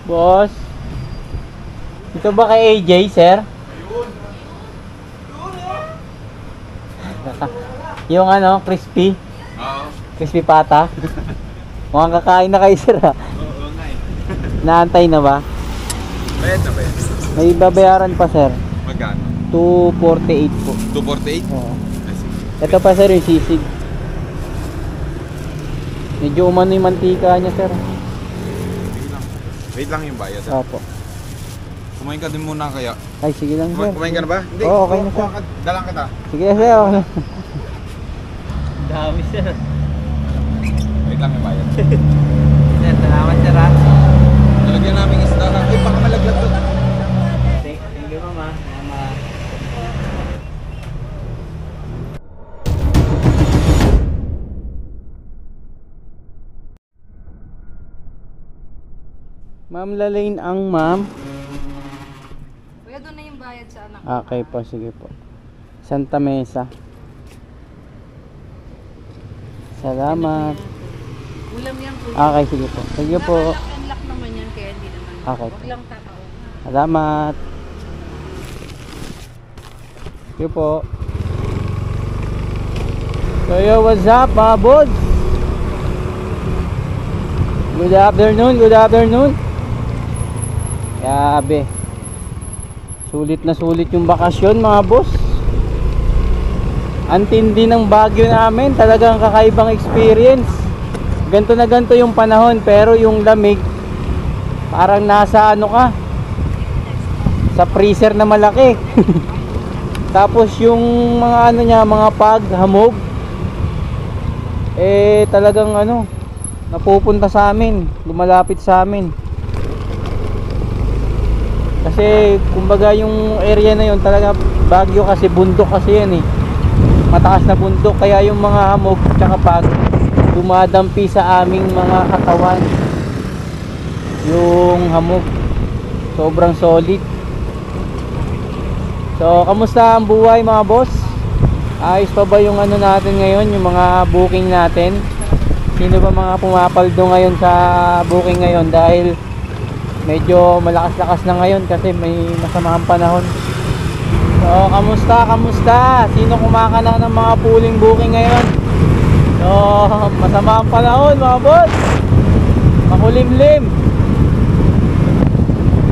Boss. Ito ba kay AJ, sir? Yung ano, crispy. Oo. Crispy pata. Mukhang kakain na kayo, sir, ha? Oo nga eh. Naantay na ba? Bayad na bayad. May babayaran pa, sir. Magkano? 248 po. 248? Oo. Ah, sige. Ito pa, sir, yung sisig. Medyo umano yung mantika niya, sir. Sige lang. Wait lang yung bayad. Opo. Kumain ka din muna kaya. Ay, sige lang, sir. Kumain ka na ba? Hindi. Oo, okay na, sir. Dalang kita. Sige, sir. Dami, sir. Wait lang yung bayad. Sir, salamat, sir, ha? Nalagyan namin isda. Ay, baka malaglag to. Thank you, mama. Mama. Ma'am Lalaine ang ma'am. Kuya, doon na yung bayad sa anak. Okay po, sige po. Santa Mesa. Salamat. Ulam yan, kuya. Okay, sige po. Sige po. Unlock naman yan, kaya hindi naman. Okay. Huwag lang tatao. Salamat. Sige po. So yo, what's up mga bods? Good afternoon, good afternoon. Grabe. Sulit na sulit yung bakasyon mga boss. Ang tindi ng Baguio namin, talagang kakaibang experience. Ganto na ganto yung panahon, pero yung lamig parang nasa ano ka, sa freezer na malaki. Tapos yung mga ano niya, mga paghamog, eh talagang ano, napupunta sa amin, lumalapit sa amin. Kasi kumbaga yung area na yun talaga, Baguio kasi bundok kasi yan eh, mataas na bundok, kaya yung mga hamog tsaka pag dumadampi sa aming mga katawan. Yung hamog sobrang solid. So kamusta ang buhay mga boss? Ayos pa ba yung ano natin ngayon, yung mga booking natin? Sino ba mga pumapaldo ngayon sa booking ngayon? Dahil medyo malakas-lakas na ngayon kasi may masamang panahon. So kamusta? Sino kumakana ng mga pooling booking ngayon? So masama ang panahon mga boss, makulimlim.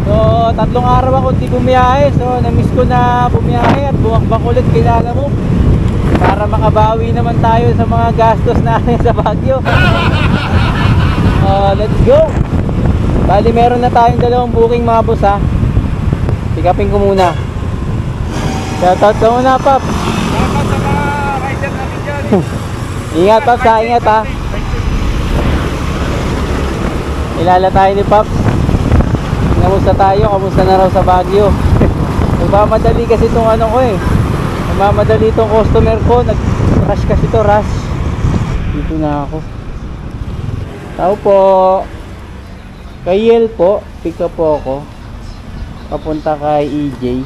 So 3 araw ako di bumiyahe. So namiss ko na bumiyahe at buwakbak ulit kilala mo, para makabawi naman tayo sa mga gastos natin sa Baguio. Let's go. Bali meron na tayong 2 booking mga boss, ha. Pick-upin ko muna. Shoutout ka muna, Pop. Salamat sa mga rider namin dyan. Ingat, Pops, ha. Ingat, ha. Ilala tayo ni Pops. Kamusta tayo? Kamusta na raw sa Baguio? Nagmamadali kasi itong ano ko eh. Nagmamadali itong customer ko. Nag-rush kasi ito, rush. Dito na ako. Tao po. Kay Yel po. Pick up po ako. Papunta kay EJ.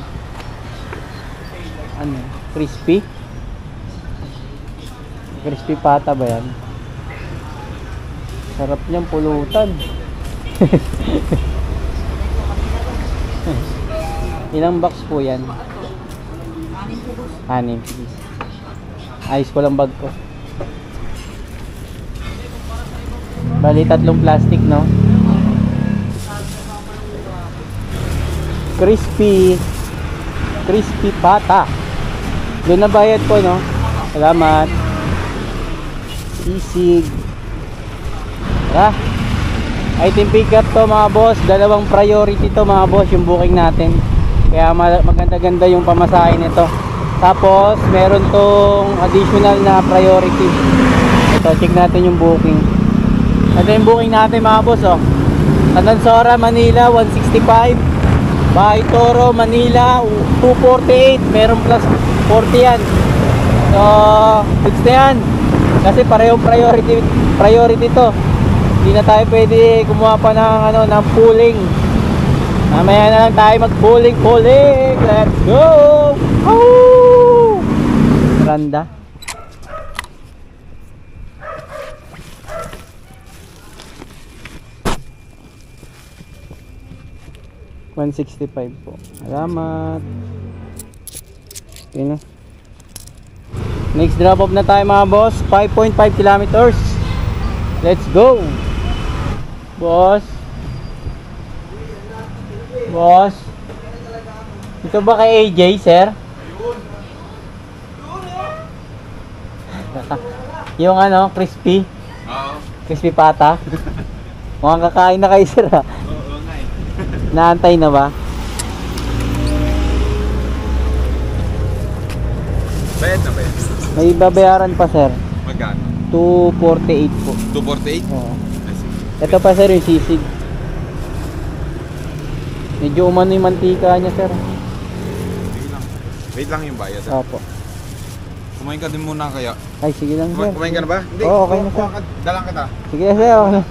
Ano? Crispy? Crispy pata ba yan? Sarap niyang pulutan. Ilang box po yan? 6. Ayos ko lang bag ko. Bali 3 plastic, no? Crispy pata. Doon na bayad po, no? Salamat. Sisig. Item pick up to mga boss. 2 priority to mga boss yung booking natin. Kaya maganda-ganda yung pamasahe nito. Tapos meron tong additional na priority. Ito, check natin yung booking. Ito yung booking natin mga boss, oh. Tandansora, Manila 165. Bahay Toro, Manila 248. Meron plus 40 yan. So goods na yan. Kasi parehong priority to. Hindi na tayo pwede kumuha pa ng ano, ng pooling. Mamaya na lang tayo mag-pooling. Let's go! Woo! Randa. 165 po. Salamat. Okay na. Next drop off na tayo mga boss. 5.5 kilometers. Let's go. Boss. Boss. Ito ba kay AJ, sir? Yung ano, crispy. Oo. Crispy pata. Mukhang kakain na kayo, sir, ha? Oo nga eh. Naantay na ba? Bayad na ba yan? May babayaran pa, sir. Magkano? 248 po. 248? Oo. I see. Ito pa, sir, yung sisig. Medyo umano yung mantika niya, sir. Sige lang. Wait lang yung bayad. Opo. Kumain ka din muna kaya. Ay, sige lang, sir. Kumain ka na ba? Hindi. Oo, okay na, kuha ka. Dalang kita. Sige na, sir. Okay.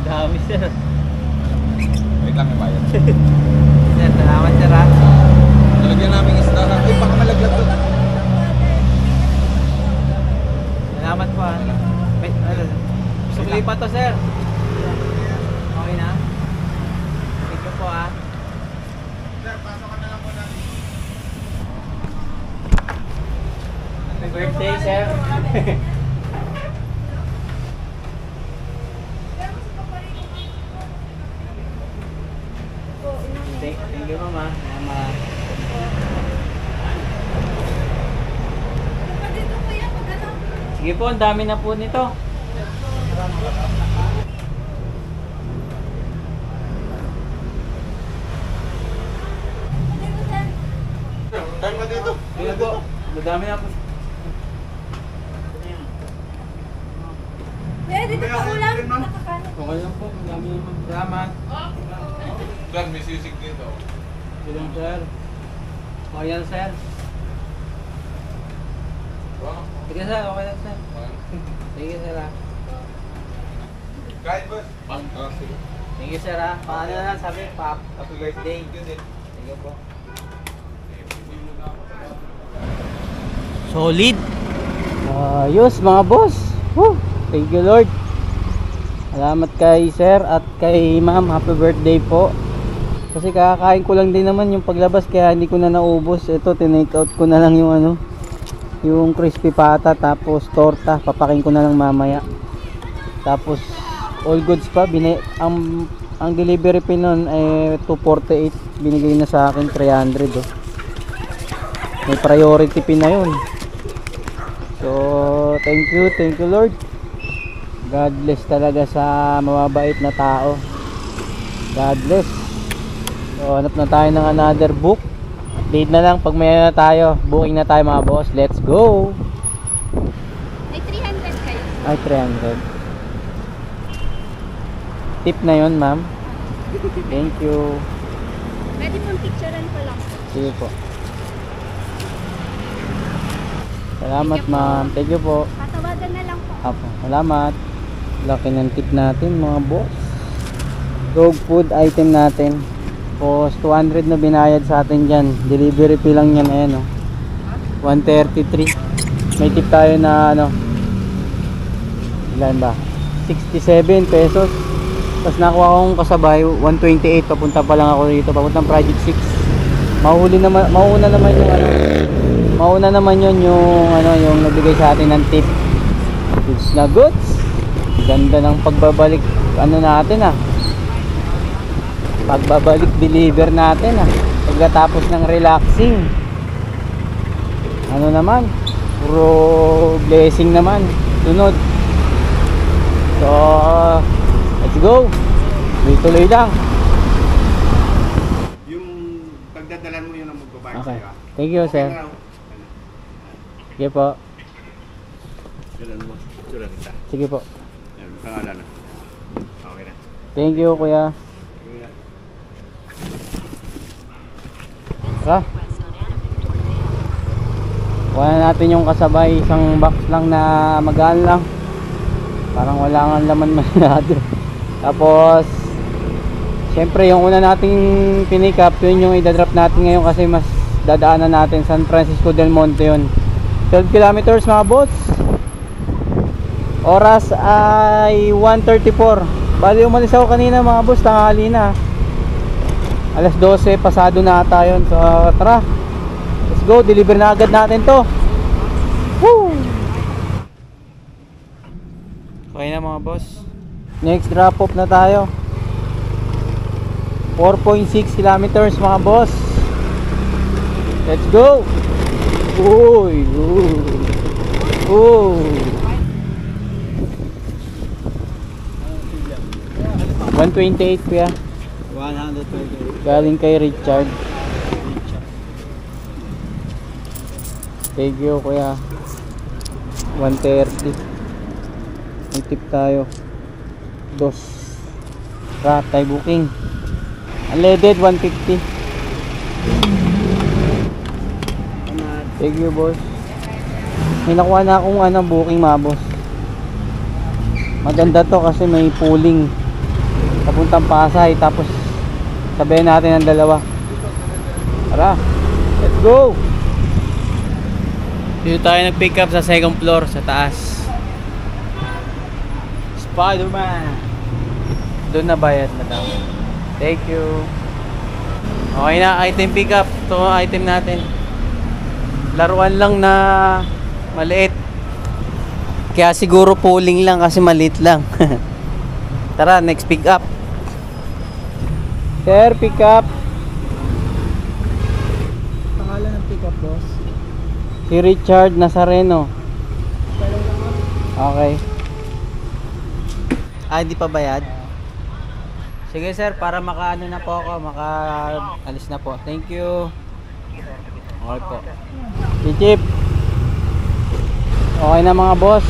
Dami, sir. Wait lang yung bayad. Sir, salamat, sir, ha? Nalagyan namin isda. Ay, baka malaglag to. Salamat po, ha? Sukli pa to, sir. Okay na? Thank you po, ha? Sir, pasok ka na lang muna. Happy birthday, sir. Thank you, mama. Salamat. Sige po, ang dami na po nito. Kain ka dito. Sige po, madami na po. Kuya, dito ka ulam. Nakakaano. Okay lang po, madami naman. Salamat. Sir, may sisig dito. Sige lang, sir. Okay yan, sir. Sige, sir. Okay lang, sir. Sige, sir, ha. Kahit boss. Sige. Sige, sir, ha. Paano na lang sabi? Happy birthday. Sige po. Solid. Ayos, mga boss. Woo! Thank you, Lord. Salamat kay sir at kay ma'am. Happy birthday po. Kasi kakakain ko lang din naman yung paglabas kaya hindi ko na naubos. Ito, tinake out ko na lang yung ano, yung crispy pata tapos torta. Papakin ko na lang mamaya. Tapos all goods pa. Ang delivery fee nun ay 248. Binigay na sa akin 300. Oh. May priority fee na yun. So, thank you Lord. God bless talaga sa mababait na tao. God bless. So, hanap na tayo ng another book. Update na lang pag may na tayo. Booking na tayo mga boss. Let's go. May 300 kayo. Ay, 300. Tip na yun, ma'am. Thank you. Pwede pong picturean ko lang. Sige po. Salamat, ma'am. Thank you po. Tatawagan na lang po. Apo, salamat. Laki ng tip natin mga boss. Dog food item natin. Tapos 200 na binayad sa atin dyan. Delivery fee lang yan. Ayan, oh. 133. May tip tayo na ano. Ilan ba? 67 pesos. Tapos nakuha kong kasabay 128. Papunta pa lang ako dito. Papuntang Project 6. Mauna naman yung ano. Mauna naman yun yung ano, yung nabigay sa atin ng tip. Goods na goods. Ganda ng pagbabalik ano natin ah. Pagbabalik deliver natin ah. Pagkatapos ng relaxing. Ano naman? Puro blessing naman. Sunod. So, let's go. Tuloy lang. Yung pagdadalan mo yun ang magbabayad Okay. sa'yo. Thank you, sir. Sige po. Sulan kita. Sige po. Yan, pangalan na. Okay na. Thank you, kuya. Tara. Kuha na natin yung kasabay. Isang box lang na magaan lang. Parang wala nga laman masyado. Tapos, syempre yung una nating pinick up, yun yung idadrop natin ngayon kasi mas dadaanan natin San Francisco del Monte yun. 12 kilometers mga boss. Oras ay 1:34. Bali umalis ako kanina mga boss, tanghali na. Alas 12, pasado na ata yun. So tara, let's go, deliver na agad natin to. Woo! Okay na mga boss. Next drop off na tayo. 4.6 kilometers mga boss. Let's go. Uy, uy. Uy. 128 kuya. 128. Galing kay Richard. Thank you kuya. 130. May tip tayo. 2. Ratay booking. Unleaded 150. Thank you boss. May nakuha na akong booking mga boss. Maganda to kasi may pooling papuntang Pasay, tapos sabayan natin ang dalawa. Tara, let's go. Dito tayo nag-pick up sa second floor sa taas. Spider-Man. Doon na bayad madam. Thank you. Okay na, item pick up. Ito item natin. Laruan lang na maliit. Kaya siguro pooling lang kasi maliit lang. Tara, next pick up. Sir, pick up. Pangalan ng pick up boss? Si Richard Nazareno. Okay. Hindi pa bayad? Sige sir, para makaano na po ako, maka-alis na po. Thank you. Okay po. Chip. Okay na mga boss.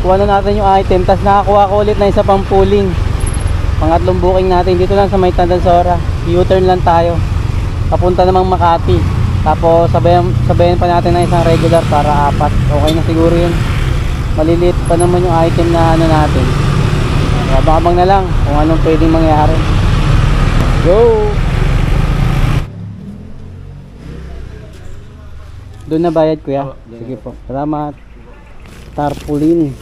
Kuha na natin yung item, tapos nakakuha ko ulit na isa pang pooling. Pangatlong booking natin dito lang sa may Tandansora. U-turn lang tayo. Papunta namang Makati. Tapos sabayan pa natin ng isang regular para 4. Okay na siguro yun. Maliliit pa naman yung item na natin. Abang-abang na lang kung anong pwedeng mangyari. Go! Doon na bayad kuya? Sige po. Salamat. Tarpaulin.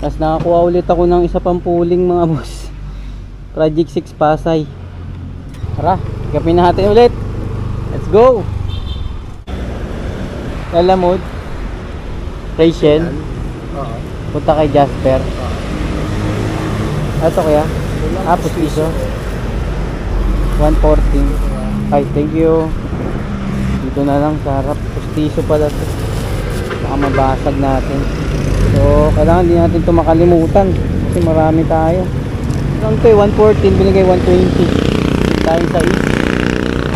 Tapos nakakuha ulit ako ng isa pang pooling mga boss. Project 6 Pasay. Tara, gapin natin ulit. Let's go. Lalamod. Rachel. Oo. Punta kay Jasper. Ito kaya? Pustiso. 114. Ay, thank you. Dito na lang sa harap. Pustiso pala ito. Baka mabasag natin. So, kailangan din natin ito makalimutan. Kasi marami tayo. Lang ito 114. Binigay 120. Tayo sa east.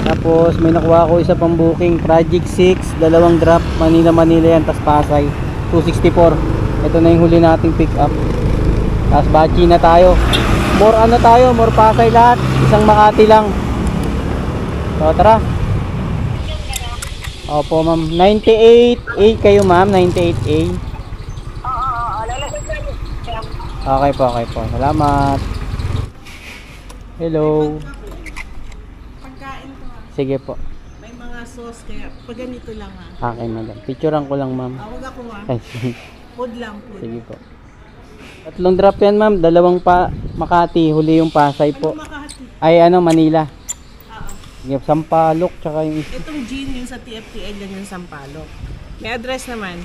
Tapos may nakuha ako isa pang booking. Project 6. Dalawang drop. Manila yan. Tas Pasay. 264. Ito na yung huli nating pick up. Tapos bachi na tayo. More tayo. More Pasay lahat. Isang Makati lang. So tara. Opo ma'am. 98A kayo ma'am. 98A. Okay po. Salamat. Hello. Pagkain ko ha. Sige po. May mga sauce kaya pag ganito lang ha. Okay madam. Picturean ko lang ma'am. Huwag ako ha. Ay, Food lang food. sige po. Tatlong drop yan ma'am. Dalawang Makati. Huli yung Pasay po. Ano Makati? Ay Manila. Oo. Sige, Sampaloc tsaka yung Itong gin yung sa TFTL yan yung Sampaloc. May address naman.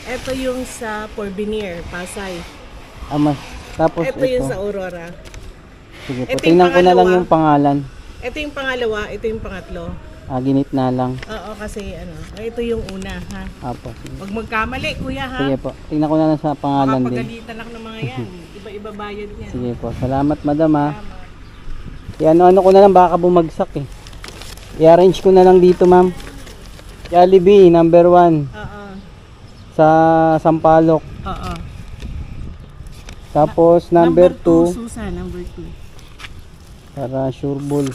Ito yung sa Porvenir, Pasay. mas. Tapos Ito yung ito. sa Aurora. Sige po. ito yung Tingnan ko na lang pangalawa. yung pangalan. Ito yung pangalawa, ito yung pangatlo. Ginit na lang. Oo, kasi ito yung una ha. Apo. Sige. Huwag magkamali kuya ha. Sige po. Tingnan ko na lang sa pangalan din. Makapagalitan ako ng mga yan. Iba-iba bayad niyan. Sige po. Salamat madam ha. Tama. Ano ko na lang baka bumagsak eh. I-arrange ko na lang dito ma'am. Jollibee number 1 Oo. sa Sampaloc. Oo. Tapos number 2 Susan, number 2. para Sureball.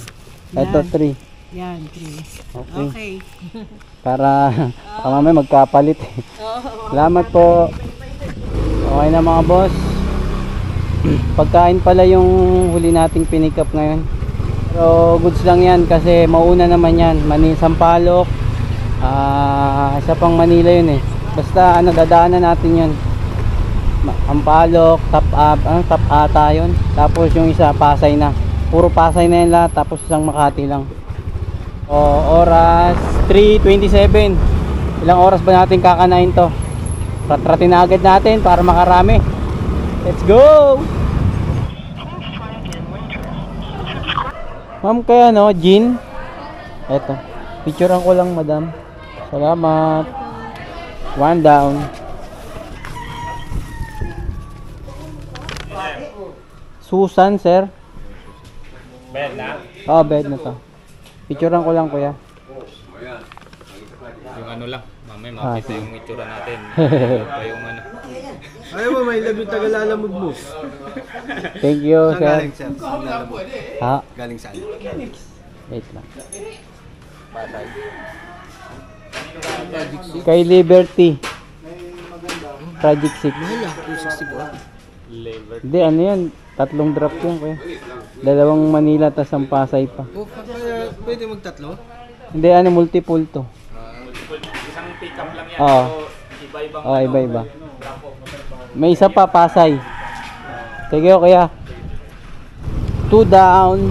Yan. Ito 3. Yan, 3. Okay. Okay. Para mamaya magkapalit eh. Oo. Salamat po. Okay na mga boss. Pagkain pala yung huli nating pinick up ngayon. Pero goods lang yan kasi mauna naman yan. Sampaloc, Isa pang Manila yun eh. Basta ano, dadaanan natin yun. Ampalok, Top ata yun. Tapos yung isa Pasay na. Puro Pasay na yun lahat. Tapos isang Makati lang. Oras 3:27. Ilang oras ba natin kakanain to? Ratratin na agad natin para makarami. Let's go! Ma'am, kaya no, Jean? Eto, picturean ko lang, madam. Salamat. One down. Susan, sir. Bed na? Oh, bed na to. Picturean ko lang, kuya. Yung ano lang, mamaya makita yung itsura natin. Pa yung ano. Ayaw mo, may labi Tagalalamog mo. Thank you, Saan sir. galing, sir? Saan lalamog? Ha? Galing saan? Wait lang. Kay Liberty. Project 6. Mahal ah, 260 Hindi, ano yan? 3 drop yun, kuya. 2 Manila, tas ang Pasay pa. Oh, kaya pwede magtatlo? Hindi, ano, multiple to. Isang pick-up lang yan. Oo. Iba-ibang Oh, iba-iba. May isa pa, Pasay. Sige, kuya. 2 down.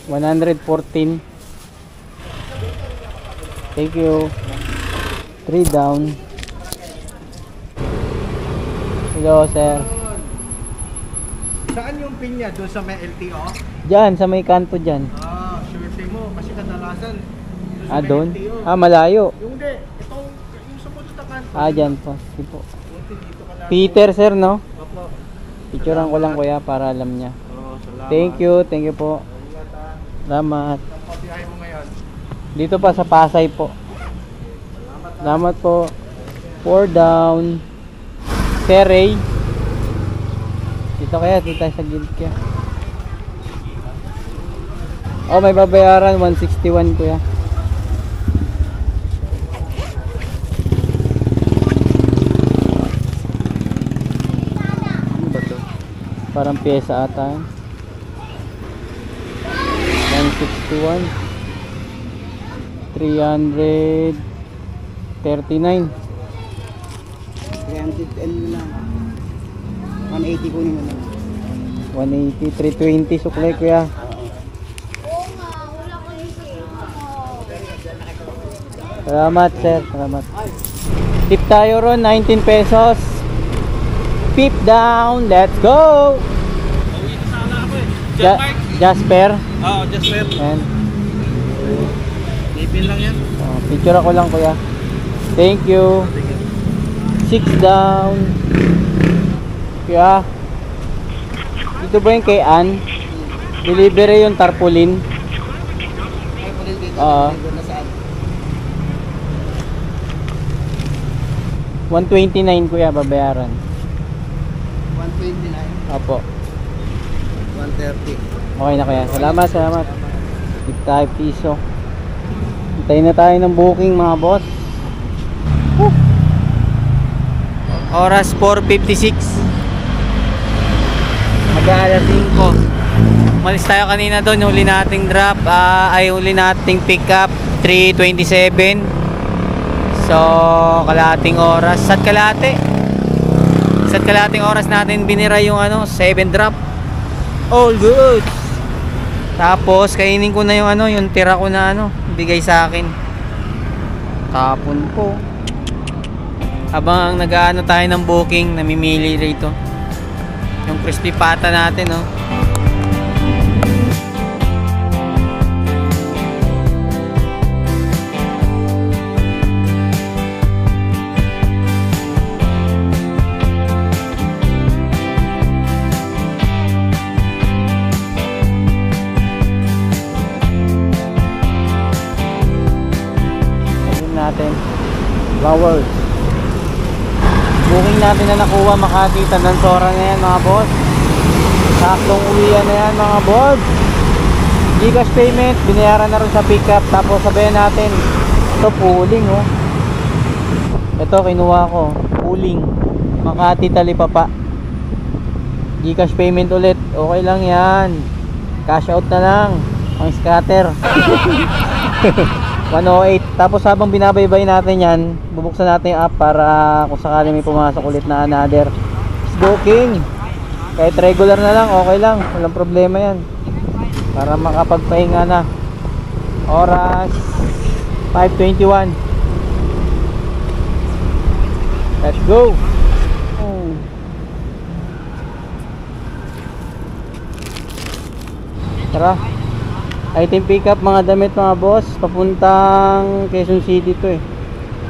$114. Thank you. 3 down. Hello, sir. Saan yung pin niya? Doon sa may LTO? Diyan, sa may kanto dyan. Swerte mo. Kasi kadalasan. Ah, doon? Ah, malayo. Yung hindi. Itong, yung sa puto kanto. Ah, dyan po. Sige po. Peter, sir, no? Opo. Picturean ko lang, kuya, para alam niya. Salamat. Thank you po. Salamat. Pabiyahe mo ngayon. Dito pa sa Pasay po. Salamat po. 4 down. Sir Ray. Dito tayo sa guild kaya. Oh, may babayaran 161, kuya. Ano ba to? Parang pyesa ata. 161. 339. 310 lang. 180 kunin mo lang. 180, 320 suklay, kuya. Salamat, sir. Salamat. Tip tayo ron, 19 pesos. Pip down. Let's go. Jasper. Oo, just wait. And Ipin lang yan. picture ako lang, kuya. Thank you. 6 down. Kuya. Dito ba yung kay Ann? Delivery yung tarpaulin. Oo. 129, kuya, babayaran. 129. Opo. 130. Okay na, kuya. Salamat. 55 piso. Hintayin na tayo ng booking, mga boss. Woo! Oras 4:56. Mag-aalas 5. Umalis tayo kanina doon, huli nating drop, huli nating pick up 3:27. So, kalahating oras. Sa kalahating oras natin binira yung 7 drop. All good. Tapos kainin ko na yung yung tira ko na bigay sa akin. Tapon po. Habang nag-aano tayo ng booking, namimili rito. Yung crispy pata natin, no. Natin flowers. Booking natin na nakuha Makati Tandansora na yan, mga boss. Saktong uwian na yan, mga boss. Gcash payment binayaran na rin sa pickup. Tapos sabayan natin ito, pooling, oh. Ito kinuha ko, pooling Makati Talipapa. Gcash payment ulit, okay lang yan. Cash out na lang. Ang scatter. 108. Tapos habang binabaybay natin yan, bubuksan natin yung app para kung sakali may pumasok ulit na another booking. Kahit regular na lang, okay lang. Walang problema yan. Para makapagpahinga na. Oras 5:21. Let's go. Oh. Tara. Item pick up mga damit mga boss. Papuntang Quezon City to eh.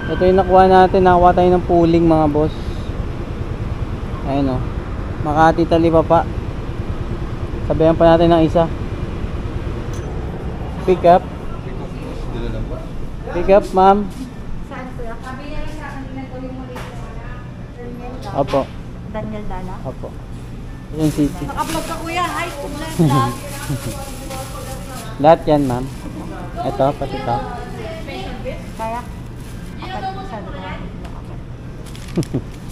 Ito yung nakuha natin. Nakakuha tayo ng pooling mga boss. Ayun o. Makati Talipapa. Sabayan pa natin ng isa. Pick up. Pick up ma'am. Saan sir? Sabi niya lang sa akin na ito yung muli ko na. Opo. Daniel Dala. Opo. Quezon City. Naka-vlog ka kuya. Hi, kumulay. Lahat yan ma'am. Ito pati ito. Kaya? Apat sa dalawa.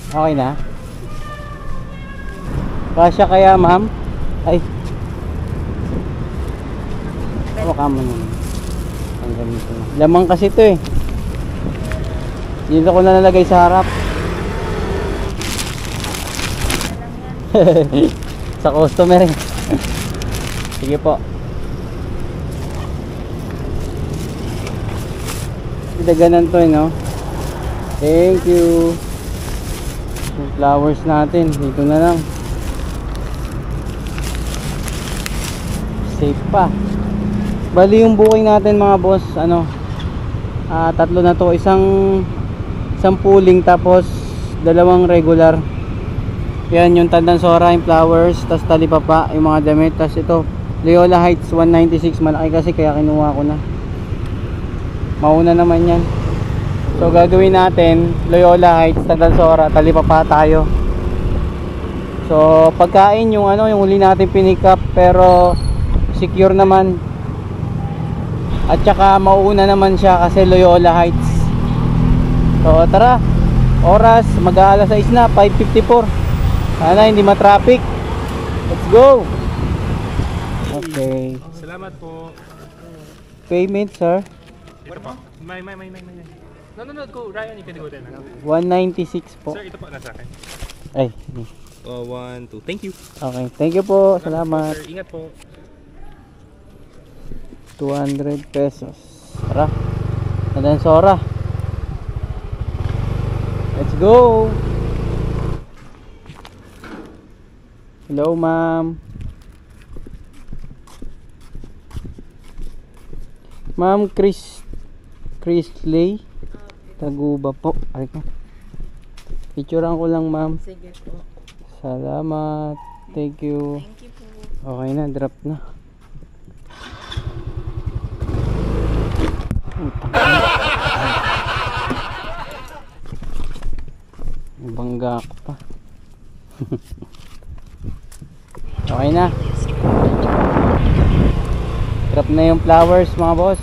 Okay na. Kasya kaya ma'am? Ay. Baka mo naman. Ang ganito na. Lamang kasi ito eh. Dito ko na nalagay sa harap. Sa customer eh. Sige po. Daganan to eh no. Thank you. Yung flowers natin dito na lang. Safe pa. Bali yung booking natin mga boss, ano, tatlo na to, isang pooling tapos dalawang regular. Yan yung Tandansora, yung flowers, tas Talipapa yung mga damit, tas ito Loyola Heights 196, malaki kasi kaya kinuha ko na. Mauna naman yan. So gagawin natin Loyola Heights, Tandansora, Talipapa tayo. So pagkain yung ano, yung huli natin pinick up pero secure naman. At saka mauuna naman siya kasi Loyola Heights. So tara. Oras mag-aalas 6 na, 5:54. Sana hindi ma-traffic. Let's go. Okay. Salamat po. Payment, sir. Ito po. May. No, go. Ryan, you can go then. 196 po. Sir, ito po nasa akin. Ay. 1, 2. Thank you. Okay. Thank you po. Salamat. Sir, ingat po. 200 pesos. Tara. Tandansora. Let's go. Hello, ma'am. Ma'am Chrisley Taguba po. Ay ka. Picturean ko lang, ma'am. Sige po. Salamat. Thank you. Thank you po. Okay na, drop na. Bangga ako pa. Okay na. Drop na yung flowers mga boss.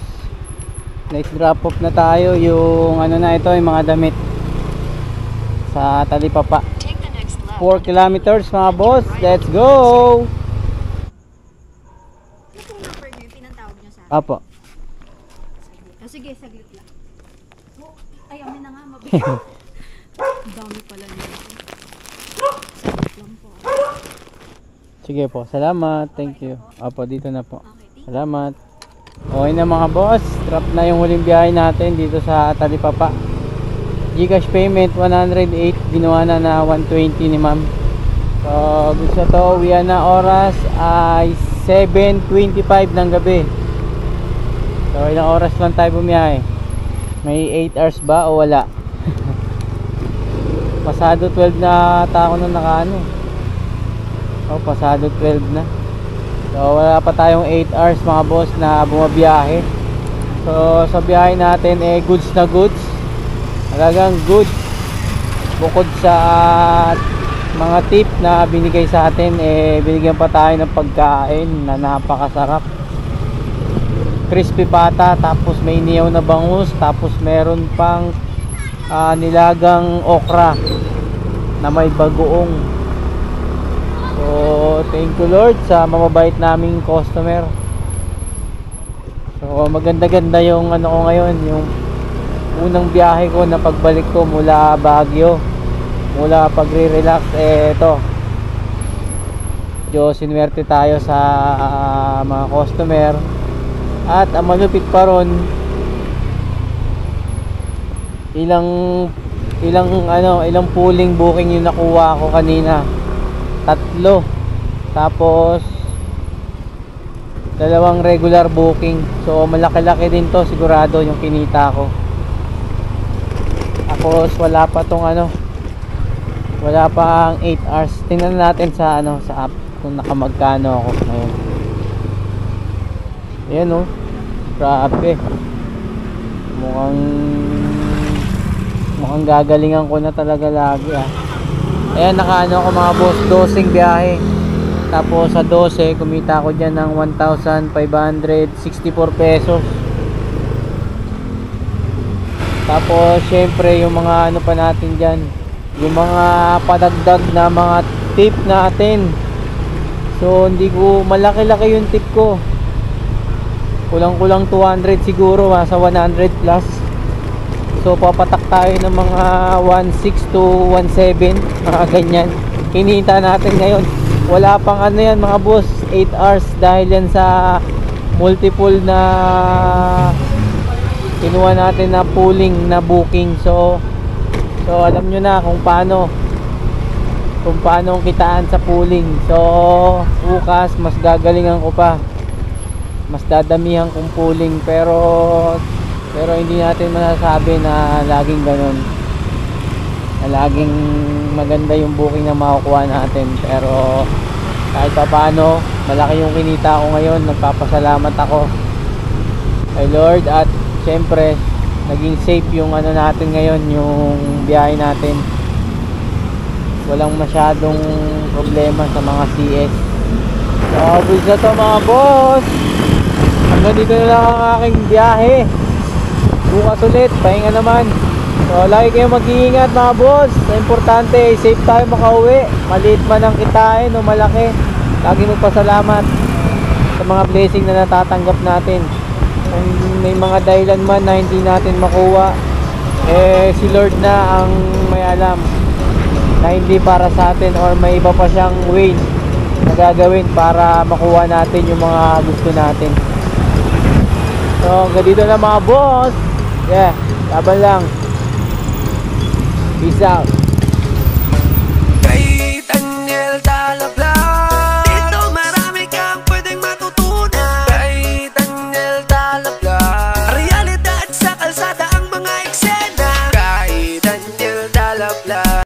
Next drop off na tayo. Yung ano na ito, yung mga damit sa Talipapa. 4 kilometers mga boss. Let's go. Ano pong number niyo yung pinantawag niyo sa akin? Apo. Sige, saglit lang. Ay, amin na nga. Mabigat. Dami pala niyo. Saglit lang po. Sige po. Salamat. Thank you. Apo, dito na po. Okay, thank you. Salamat. Okay na mga boss. Drop na yung huling biyahe natin dito sa Talipapa. Gcash payment 108. Ginawa na 120 ni ma'am. So gusto to uwian na oras ay 7:25 ng gabi. So ilang oras lang tayo bumiyahe? May 8 hours ba o wala? Pasado 12 na ako nung nakaano. Oh, pasado 12 na. So wala pa tayong 8 hours mga boss na bumabiyahe. So sa biyahe natin goods na goods. Talagang good. Bukod sa mga tip na binigay sa atin, binigyan pa tayo ng pagkain na napakasarap. Crispy pata, tapos may niyaw na bangus, tapos meron pang nilagang okra na may bagoong. So thank you Lord sa mababait naming customer. So maganda-ganda yung ano ko ngayon, yung unang biyahe ko na pagbalik ko mula Baguio, mula pagre-relax. Eto, Diyos, sinuwerte tayo sa mga customer. At ang malupit pa ron, ilang pooling booking yung nakuha ko kanina, 3. Tapos 2 regular booking. So malaki-laki din to sigurado yung kinita ko. Tapos wala pa tong wala pa ang 8 hours. Tingnan natin sa sa app kung nakamagkano ako ngayon. Ayan oh, grabe. Mukhang gagalingan ko na talaga lagi Ayan, nakaano ako mga boss, 12 biyahe. Tapos sa 12 kumita ako dyan ng 1,564 pesos. Tapos syempre yung mga ano pa natin dyan, yung mga padagdag na mga tip natin. So hindi ko malaki-laki yung tip ko, kulang-kulang 200 siguro, sa 100 plus. So papatak tayo ng mga 1.6 to 1.7, mga ganyan kinita natin ngayon. Wala pang yan mga boss, 8 hours dahil yan sa multiple na kinuha natin na pooling na booking. So alam nyo na kung paano ang kitaan sa pooling. So bukas mas gagalingan ko pa, mas dadamihan kong pooling, pero hindi natin masasabi na laging ganun, na laging maganda yung booking na makukuha natin. Pero kahit pa paano, malaki yung kinita ko ngayon. Nagpapasalamat ako kay Lord. At syempre naging safe yung natin ngayon, yung biyahe natin. Walang masyadong problema sa mga CS. So good na to mga boss. Hanggang dito na lang ang aking biyahe. Bukas ulit, pahinga naman. So lagi kayong mag-iingat mga boss. Importante, safe tayo makauwi. Maliit man ang kitain o malaki, lagi magpasalamat sa mga blessing na natatanggap natin. Kung may mga dahilan man na hindi natin makuha, si Lord na ang may alam na hindi para sa atin, or may iba pa siyang way na gagawin para makuha natin yung mga gusto natin. So hanggang dito na mga boss. Yeah, laban lang. Peace out.